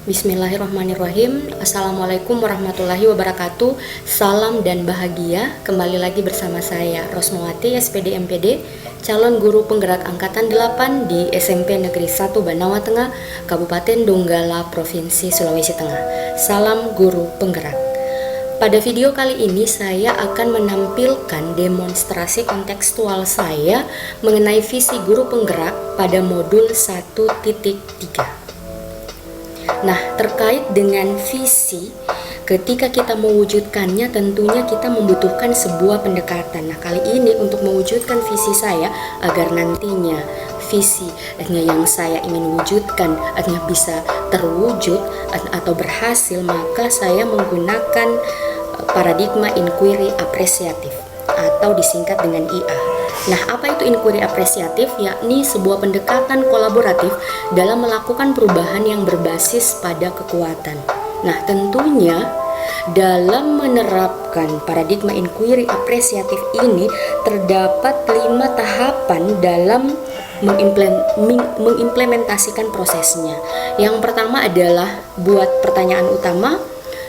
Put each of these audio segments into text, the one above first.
Bismillahirrahmanirrahim. Assalamualaikum warahmatullahi wabarakatuh. Salam dan bahagia. Kembali lagi bersama saya Rosmawati, SPD MPD, calon guru penggerak angkatan 8 di SMP Negeri 1 Banawa Tengah, Kabupaten Donggala, Provinsi Sulawesi Tengah. Salam guru penggerak. Pada video kali ini saya akan menampilkan demonstrasi kontekstual saya mengenai visi guru penggerak pada modul 1.3. Nah, terkait dengan visi, ketika kita mewujudkannya tentunya kita membutuhkan sebuah pendekatan. Nah, kali ini untuk mewujudkan visi saya agar nantinya visi yang saya ingin wujudkan bisa terwujud atau berhasil, maka saya menggunakan paradigma inquiry apresiatif atau disingkat dengan IA. Nah, apa itu inquiry apresiatif? Yakni sebuah pendekatan kolaboratif dalam melakukan perubahan yang berbasis pada kekuatan. Nah, tentunya dalam menerapkan paradigma inquiry apresiatif ini terdapat 5 tahapan dalam mengimplementasikan prosesnya. Yang pertama adalah buat pertanyaan utama,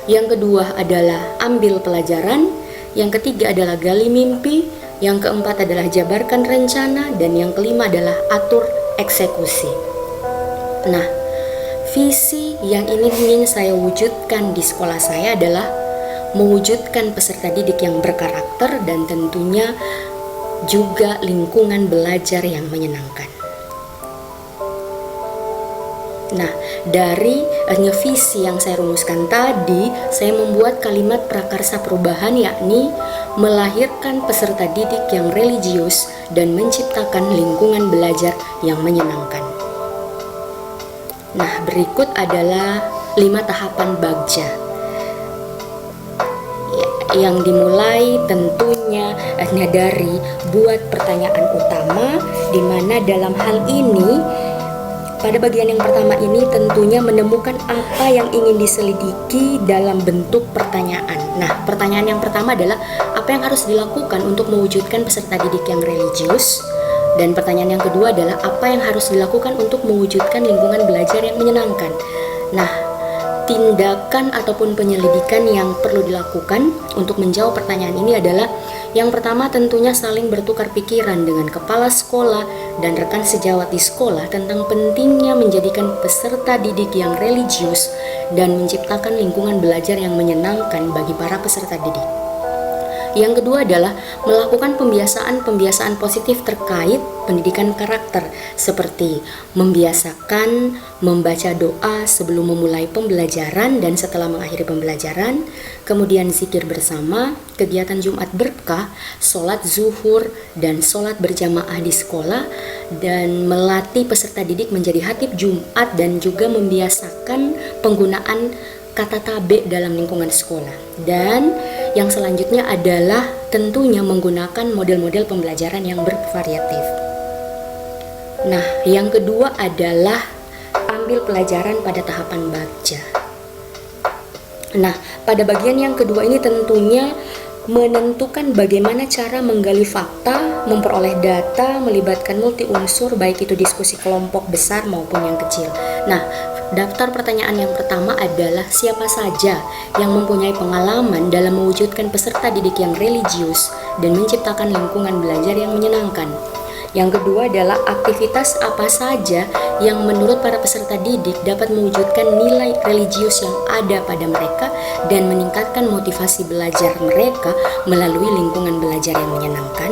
yang kedua adalah ambil pelajaran, yang ketiga adalah gali mimpi, yang keempat adalah jabarkan rencana, dan yang kelima adalah atur eksekusi. Nah, visi yang ingin saya wujudkan di sekolah saya adalah mewujudkan peserta didik yang berkarakter dan tentunya juga lingkungan belajar yang menyenangkan. Nah, dari visi yang saya rumuskan tadi, saya membuat kalimat prakarsa perubahan, yakni melahirkan peserta didik yang religius dan menciptakan lingkungan belajar yang menyenangkan. Nah, berikut adalah 5 tahapan bagja yang dimulai tentunya dari buat pertanyaan utama, di mana dalam hal ini pada bagian yang pertama ini tentunya menemukan apa yang ingin diselidiki dalam bentuk pertanyaan. Nah, pertanyaan yang pertama adalah apa yang harus dilakukan untuk mewujudkan peserta didik yang religius. Dan pertanyaan yang kedua adalah apa yang harus dilakukan untuk mewujudkan lingkungan belajar yang menyenangkan. Nah, tindakan ataupun penyelidikan yang perlu dilakukan untuk menjawab pertanyaan ini adalah yang pertama tentunya saling bertukar pikiran dengan kepala sekolah dan rekan sejawat di sekolah tentang pentingnya menjadikan peserta didik yang religius dan menciptakan lingkungan belajar yang menyenangkan bagi para peserta didik. Yang kedua adalah melakukan pembiasaan positif terkait pendidikan karakter, seperti membiasakan membaca doa sebelum memulai pembelajaran dan setelah mengakhiri pembelajaran, kemudian zikir bersama, kegiatan Jumat berkah, sholat zuhur, dan sholat berjamaah di sekolah, dan melatih peserta didik menjadi khatib Jumat dan juga membiasakan penggunaan kata tabe dalam lingkungan sekolah. Dan yang selanjutnya adalah tentunya menggunakan model-model pembelajaran yang bervariatif. Nah, yang kedua adalah ambil pelajaran pada tahapan bagja. Nah, pada bagian yang kedua ini tentunya menentukan bagaimana cara menggali fakta, memperoleh data, melibatkan multi unsur, baik itu diskusi kelompok besar maupun yang kecil. Nah, daftar pertanyaan yang pertama adalah siapa saja yang mempunyai pengalaman dalam mewujudkan peserta didik yang religius dan menciptakan lingkungan belajar yang menyenangkan. Yang kedua adalah aktivitas apa saja yang menurut para peserta didik dapat mewujudkan nilai religius yang ada pada mereka dan meningkatkan motivasi belajar mereka melalui lingkungan belajar yang menyenangkan.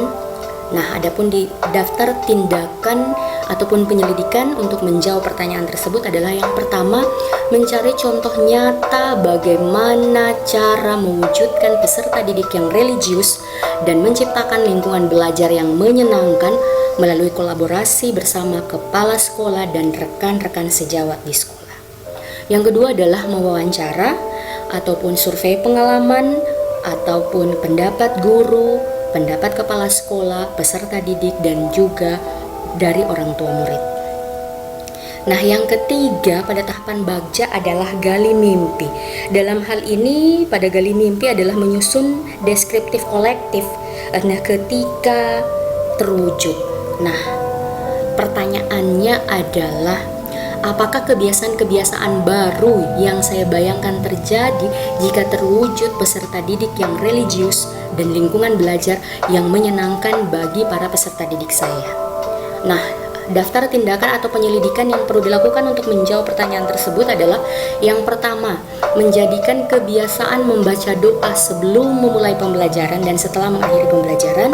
Nah, adapun di daftar tindakan ataupun penyelidikan untuk menjawab pertanyaan tersebut adalah yang pertama, mencari contoh nyata bagaimana cara mewujudkan peserta didik yang religius dan menciptakan lingkungan belajar yang menyenangkan melalui kolaborasi bersama kepala sekolah dan rekan-rekan sejawat di sekolah. Yang kedua adalah mewawancara ataupun survei pengalaman ataupun pendapat guru, pendapat kepala sekolah, peserta didik, dan juga dari orang tua murid. Nah, yang ketiga pada tahapan bagja adalah gali mimpi. Dalam hal ini, pada gali mimpi adalah menyusun deskriptif kolektif. Nah, ketika terwujud. Nah, pertanyaannya adalah apakah kebiasaan-kebiasaan baru yang saya bayangkan terjadi jika terwujud peserta didik yang religius dan lingkungan belajar yang menyenangkan bagi para peserta didik saya. Nah, daftar tindakan atau penyelidikan yang perlu dilakukan untuk menjawab pertanyaan tersebut adalah yang pertama, menjadikan kebiasaan membaca doa sebelum memulai pembelajaran dan setelah mengakhiri pembelajaran,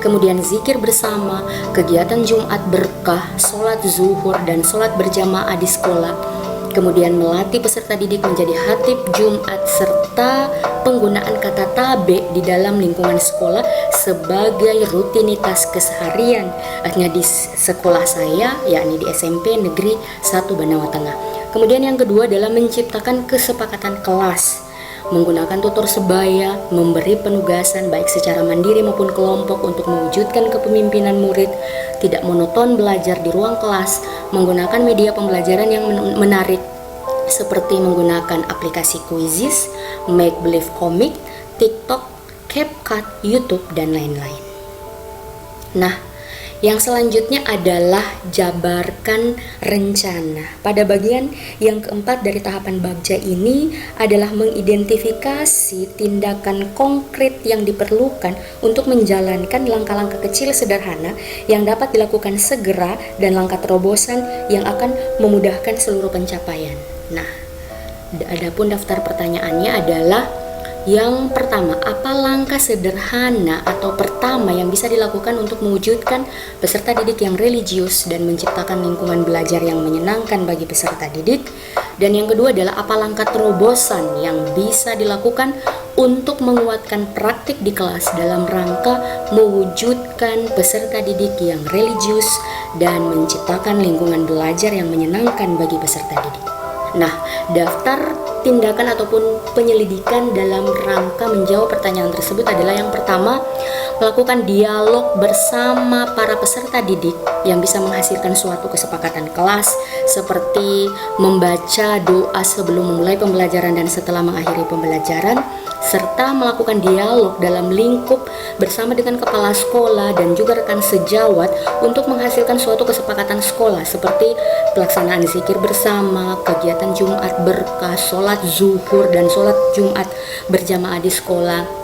kemudian zikir bersama, kegiatan Jumat berkah, sholat zuhur dan sholat berjamaah di sekolah, kemudian melatih peserta didik menjadi khatib Jumat serta penggunaan kata tabe di dalam lingkungan sekolah sebagai rutinitas keseharian di sekolah saya, yakni di SMP Negeri 1 Banawa Tengah. Kemudian yang kedua adalah menciptakan kesepakatan kelas, menggunakan tutor sebaya, memberi penugasan baik secara mandiri maupun kelompok untuk mewujudkan kepemimpinan murid, tidak monoton belajar di ruang kelas, menggunakan media pembelajaran yang menarik seperti menggunakan aplikasi Quizizz, Make Believe Comic, TikTok, CapCut, YouTube, dan lain-lain. Nah, yang selanjutnya adalah jabarkan rencana. Pada bagian yang keempat dari tahapan Bagja ini adalah mengidentifikasi tindakan konkret yang diperlukan untuk menjalankan langkah-langkah kecil sederhana yang dapat dilakukan segera dan langkah terobosan yang akan memudahkan seluruh pencapaian. Nah, adapun daftar pertanyaannya adalah yang pertama, apa langkah sederhana atau pertama yang bisa dilakukan untuk mewujudkan peserta didik yang religius dan menciptakan lingkungan belajar yang menyenangkan bagi peserta didik? Dan yang kedua adalah apa langkah terobosan yang bisa dilakukan untuk menguatkan praktik di kelas dalam rangka mewujudkan peserta didik yang religius dan menciptakan lingkungan belajar yang menyenangkan bagi peserta didik? Nah, daftar tindakan ataupun penyelidikan dalam rangka menjawab pertanyaan tersebut adalah yang pertama, melakukan dialog bersama para peserta didik yang bisa menghasilkan suatu kesepakatan kelas seperti membaca doa sebelum memulai pembelajaran dan setelah mengakhiri pembelajaran, serta melakukan dialog dalam lingkup bersama dengan kepala sekolah dan juga rekan sejawat untuk menghasilkan suatu kesepakatan sekolah seperti pelaksanaan zikir bersama, kegiatan Jumat berkah, sholat zuhur dan sholat Jumat berjamaah di sekolah,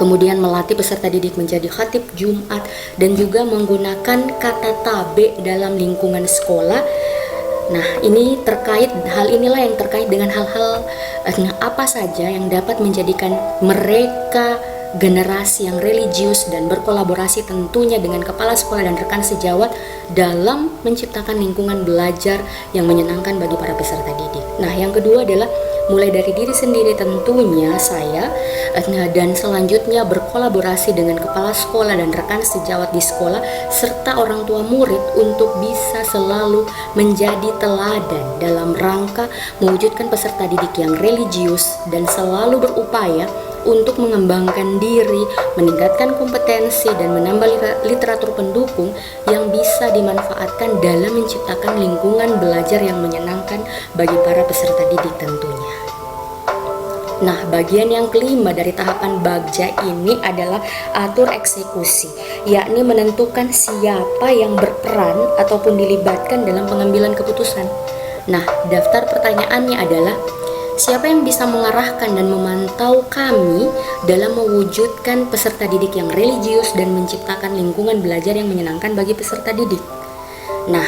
kemudian melatih peserta didik menjadi khatib Jumat dan juga menggunakan kata tabe dalam lingkungan sekolah. Nah, hal inilah yang terkait dengan hal-hal apa saja yang dapat menjadikan mereka generasi yang religius dan berkolaborasi tentunya dengan kepala sekolah dan rekan sejawat dalam menciptakan lingkungan belajar yang menyenangkan bagi para peserta didik. Nah, yang kedua adalah mulai dari diri sendiri tentunya saya dan selanjutnya berkolaborasi dengan kepala sekolah dan rekan sejawat di sekolah serta orang tua murid untuk bisa selalu menjadi teladan dalam rangka mewujudkan peserta didik yang religius dan selalu berupaya untuk mengembangkan diri, meningkatkan kompetensi dan menambah literatur pendukung yang bisa dimanfaatkan dalam menciptakan lingkungan belajar yang menyenangkan bagi para peserta didik tentunya. Nah, bagian yang kelima dari tahapan Bagja ini adalah atur eksekusi, yakni menentukan siapa yang berperan ataupun dilibatkan dalam pengambilan keputusan. Nah, daftar pertanyaannya adalah siapa yang bisa mengarahkan dan memantau kami dalam mewujudkan peserta didik yang religius dan menciptakan lingkungan belajar yang menyenangkan bagi peserta didik? Nah,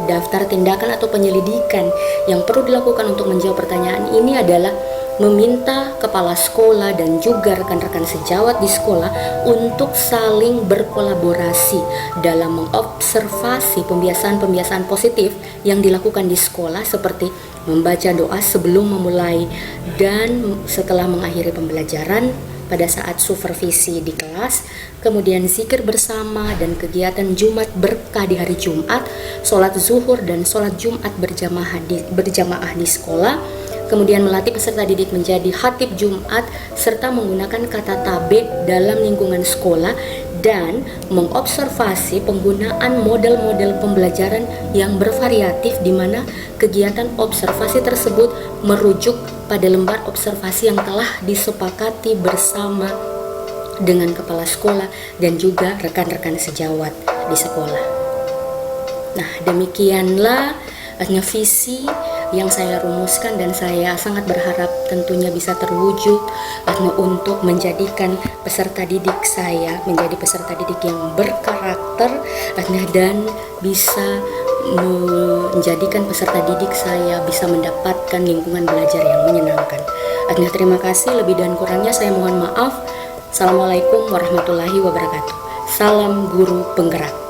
daftar tindakan atau penyelidikan yang perlu dilakukan untuk menjawab pertanyaan ini adalah meminta kepala sekolah dan juga rekan-rekan sejawat di sekolah untuk saling berkolaborasi dalam mengobservasi pembiasaan-pembiasaan positif yang dilakukan di sekolah seperti membaca doa sebelum memulai dan setelah mengakhiri pembelajaran pada saat supervisi di kelas, kemudian zikir bersama dan kegiatan Jumat berkah di hari Jumat, sholat zuhur dan sholat Jumat berjamaah di sekolah, kemudian melatih peserta didik menjadi khatib Jumat serta menggunakan kata tabe dalam lingkungan sekolah dan mengobservasi penggunaan model-model pembelajaran yang bervariatif di mana kegiatan observasi tersebut merujuk pada lembar observasi yang telah disepakati bersama dengan kepala sekolah dan juga rekan-rekan sejawat di sekolah. Nah, demikianlah visi yang saya rumuskan, dan saya sangat berharap tentunya bisa terwujud untuk menjadikan peserta didik saya menjadi peserta didik yang berkarakter dan bisa menjadikan peserta didik saya bisa mendapatkan lingkungan belajar yang menyenangkan. Terima kasih, lebih dan kurangnya saya mohon maaf. Assalamualaikum warahmatullahi wabarakatuh. Salam guru penggerak.